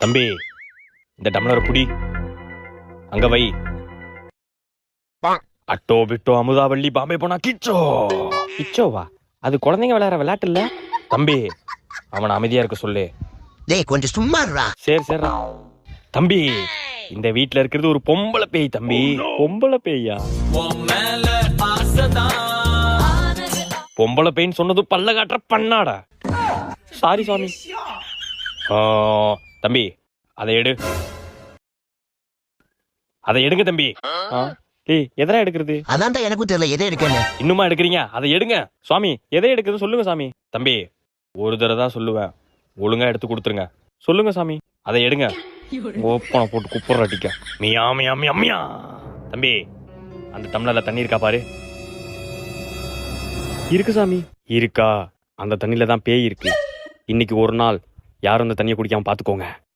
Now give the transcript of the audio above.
தம்பி, இந்த டம்ளர் புடி, அங்க வை. அட்டோ பிட்டோ அமுதாவள்ளி பாம்பே போனா கிச்சோ. கிச்சோவா? அது குழந்தைங்க விளையாடுற விளையாட்டு இல்ல. தம்பி, அவனை அமைதியா இருக்க சொல்லு. டேய் கொஞ்சம் சும்மா இருடா. சரி சரி தம்பி, இந்த வீட்ல இருக்கிறது ஒரு பொம்பளை பேய் தம்பி. பொம்பளை பேயா? பொம்பளை பேய்ன்னு சொன்னது பல்ல காட்டுற பண்ணாடா. சாரி சுவாமி. தம்பி, அதை எடு. அதை எடுங்க தம்பி. டேய், எதனா எடுக்கிறது? அதான்டா எனக்கும் தெரியல எதை எடுக்கன்னு. இன்னுமா எடுக்கிறீங்க? அதை எடுங்க. சுவாமி, எதை எடுக்கிறது சொல்லுங்க சாமி. தம்பி, ஒரு தடவை தான் சொல்லுவேன், ஒழுங்கா எடுத்து கொடுத்துருங்க. சொல்லுங்க சாமி. அதை எடுங்க. ஓப்பனை போட்டு குப்புற அடிக்க. மியா மியா மியா மியா. தம்பி, அந்த டம்ளர்ல தண்ணி இருக்கா பாரு. இருக்கு சாமி. இருக்கா? அந்த தண்ணியில தான் பேய் இருக்கு. இன்னைக்கு ஒரு நாள் யாரும் அந்த தண்ணியை குடிக்காம பாத்துக்கோங்க.